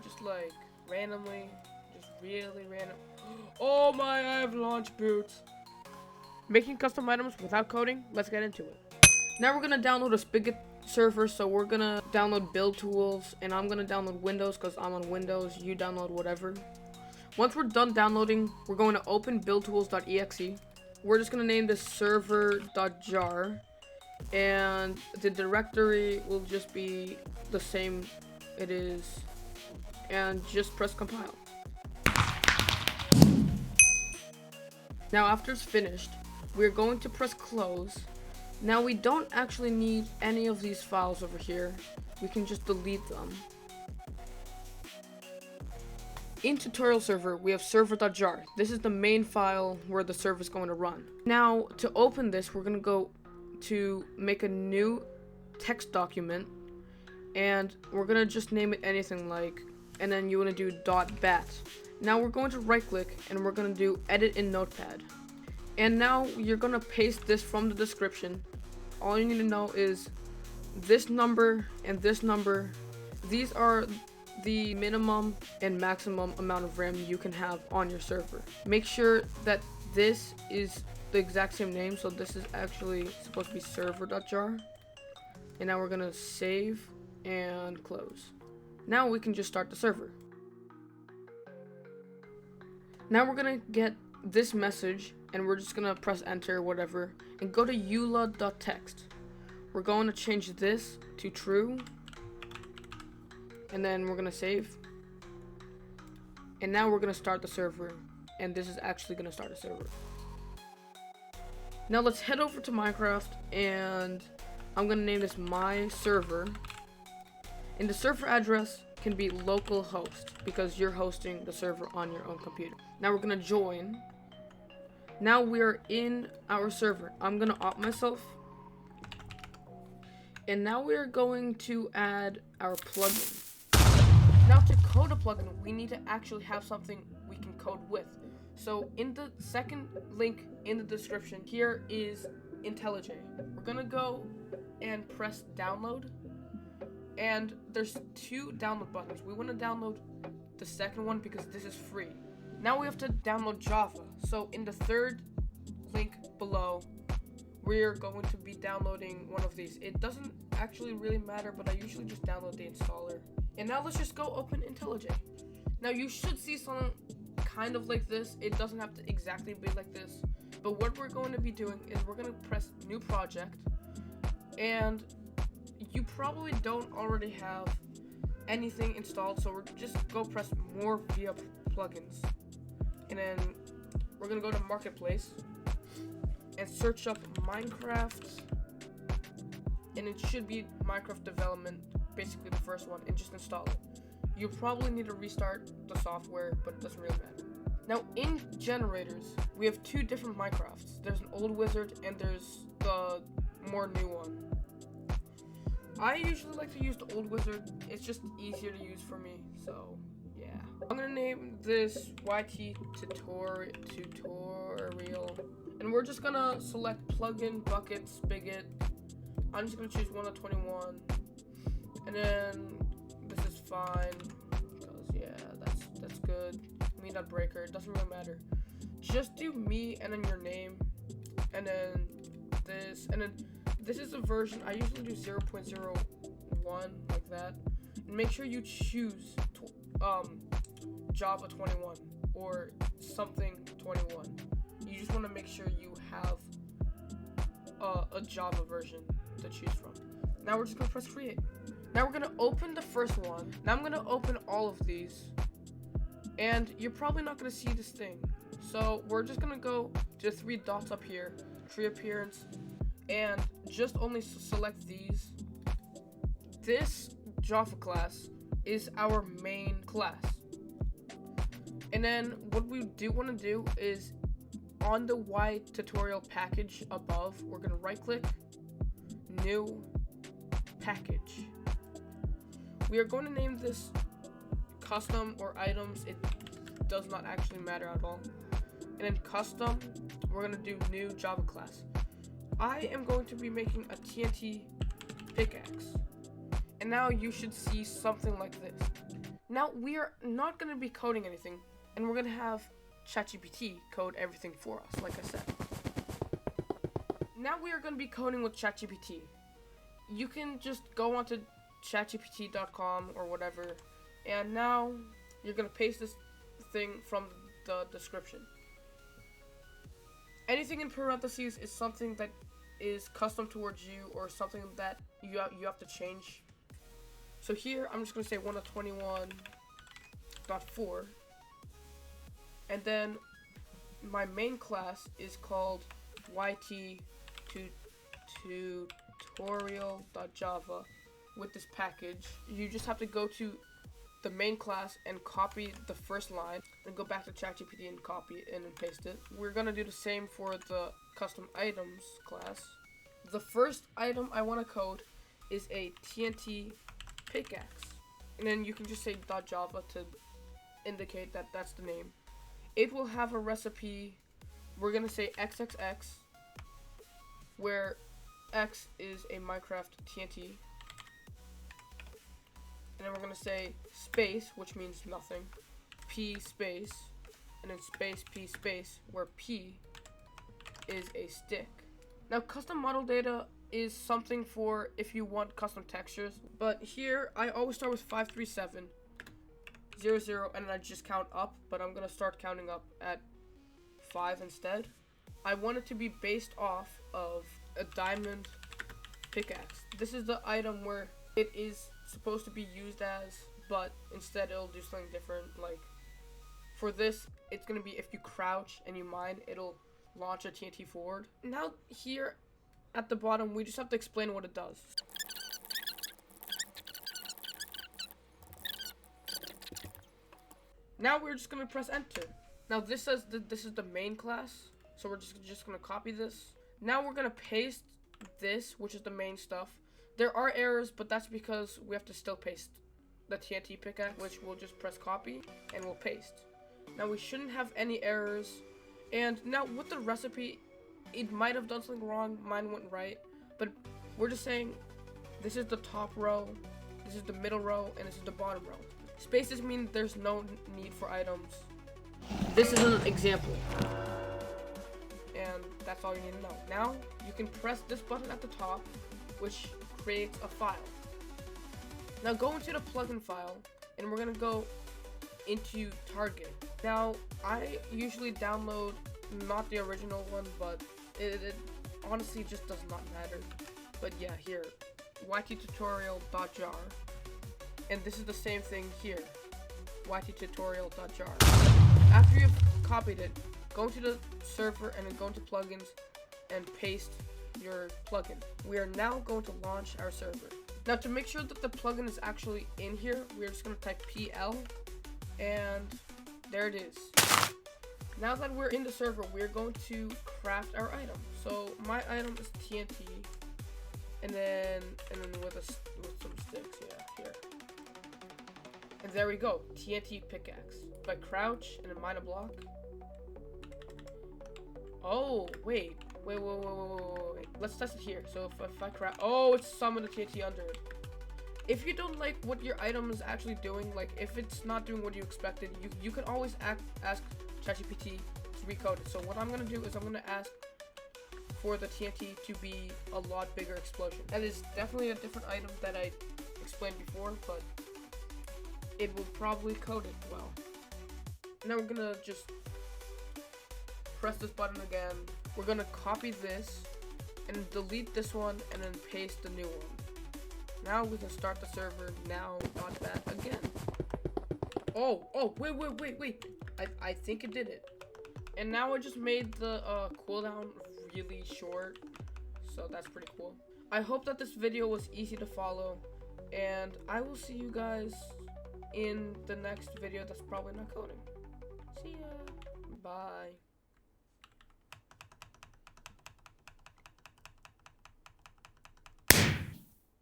just like randomly, just really random. Oh my, I have launch boots. Making custom items without coding, let's get into it. Now we're gonna download a Spigot server, so we're gonna download build tools, and I'm gonna download Windows because I'm on Windows, you download whatever. Once we're done downloading, we're going to open buildtools.exe. We're just gonna name this server.jar, and the directory will just be the same it is, and just press compile. Now after it's finished, we're going to press close. Now we don't actually need any of these files over here. We can just delete them. In tutorial server, we have server.jar. This is the main file where the server is going to run. Now to open this, we're going to go to make a new text document, and we're going to just name it anything like, and then you want to do .bat. Now we're going to right click and we're going to do edit in notepad. And now you're going to paste this from the description. All you need to know is this number and this number. These are the minimum and maximum amount of RAM you can have on your server. Make sure that this is the exact same name. So this is actually supposed to be server.jar. And now we're going to save and close. Now we can just start the server. Now we're going to get this message, and we're just gonna press enter, whatever, and go to eula.text. We're going to change this to true, and then we're gonna save. And now we're gonna start the server, and this is actually gonna start a server. Now let's head over to Minecraft, and I'm gonna name this my server. And the server address can be localhost because you're hosting the server on your own computer. Now we're gonna join. Now we're in our server. I'm gonna opt myself. And now we're going to add our plugin. Now to code a plugin, we need to actually have something we can code with. So in the second link in the description, here is Intellij. We're gonna go and press download. And there's two download buttons. We want to download the second one because this is free. Now we have to download Java. So in the third link below, we're going to be downloading one of these. It doesn't actually really matter, but I usually just download the installer. And now let's just go open Intellij. Now you should see something kind of like this. It doesn't have to exactly be like this. But what we're going to be doing is we're going to press new project, and you probably don't already have anything installed, so we're just go press more via plugins, and then we're gonna go to marketplace and search up Minecraft, and it should be Minecraft development, basically the first one, and just install it. You probably need to restart the software, but it doesn't really matter. Now in generators, we have two different Minecrafts. There's an old wizard and there's the more new one. I usually like to use the old wizard. It's just easier to use for me, so yeah. I'm gonna name this YT tutorial, and we're just gonna select plugin, bucket, spigot. I'm just gonna choose 1 of 21, and then this is fine because yeah, that's good. Me.breaker, it doesn't really matter. Just do me and then your name, and then this, and then this is a version. I usually do 0.01 like that. And make sure you choose Java 21 or something 21. You just want to make sure you have a Java version to choose from. Now we're just going to press create. Now we're going to open the first one. Now I'm going to open all of these. And you're probably not going to see this thing. So we're just going to go to the 3 dots up here, tree appearance, and just only select these. This Java class is our main class. And then what we do want to do is on the Y tutorial package above, we're going to right click, new package. We are going to name this custom or items. It does not actually matter at all. And then custom, we're going to do new Java class. I am going to be making a TNT pickaxe. And now you should see something like this. Now we are not going to be coding anything, and we're going to have ChatGPT code everything for us, like I said. Now we are going to be coding with ChatGPT. You can just go onto chatgpt.com or whatever, and now you're going to paste this thing from the description. Anything in parentheses is something that is custom towards you or something that you have to change. So here I'm just going to say 1.21.4, and then my main class is called tutorial.java with this package. You just have to go to the main class and copy the first line and go back to ChatGPT and copy it and then paste it. We're gonna do the same for the custom items class. The first item I want to code is a TNT pickaxe, and then you can just say .java to indicate that that's the name. It will have a recipe. We're gonna say XXX, where X is a Minecraft TNT. And then we're going to say space, which means nothing, P space, and then space P space, where P is a stick. Now, custom model data is something for if you want custom textures, but here I always start with 53700, and then I just count up, but I'm going to start counting up at 5 instead. I want it to be based off of a diamond pickaxe. This is the item where it is supposed to be used as, but instead it'll do something different. Like for this, it's gonna be if you crouch and you mine, it'll launch a TNT forward. Now here at the bottom, we just have to explain what it does. Now we're just gonna press enter. Now this says that this is the main class, so we're just gonna copy this. Now we're gonna paste this, which is the main stuff. There are errors, but that's because we have to still paste the TNT pickaxe, which we'll just press copy and we'll paste. Now we shouldn't have any errors. And now with the recipe, it might have done something wrong. Mine went right, but we're just saying this is the top row, this is the middle row, and this is the bottom row. Spaces mean there's no need for items. This is an example, and that's all you need to know. Now you can press this button at the top, which creates a file. Now go into the plugin file, and we're gonna go into Target. Now I usually download not the original one, but it honestly just does not matter. But yeah, here, yttutorial.jar, and this is the same thing here, yttutorial.jar. After you've copied it, go to the server and then go into plugins and paste your plugin. We are now going to launch our server. Now to make sure that the plugin is actually in here, we're just going to type PL, and there it is. Now that we're in the server, we're going to craft our item. So my item is TNT, and then with some sticks, yeah, here. And there we go, TNT pickaxe. If I crouch and then mine a block. Oh, wait. Let's test it here. So if I crouch, oh, it's summoned the TNT under it. If you don't like what your item is actually doing, like if it's not doing what you expected, you can always ask ChatGPT to recode it. So what I'm gonna do is I'm gonna ask for the TNT to be a lot bigger explosion. That is definitely a different item that I explained before, but it will probably code it well. Now we're gonna just press this button again. We're gonna copy this and delete this one and then paste the new one. Now we can start the server now.bat again. Oh, wait. I think it did it. And now I just made the cooldown really short, so that's pretty cool. I hope that this video was easy to follow, and I will see you guys in the next video that's probably not coding. See ya. Bye.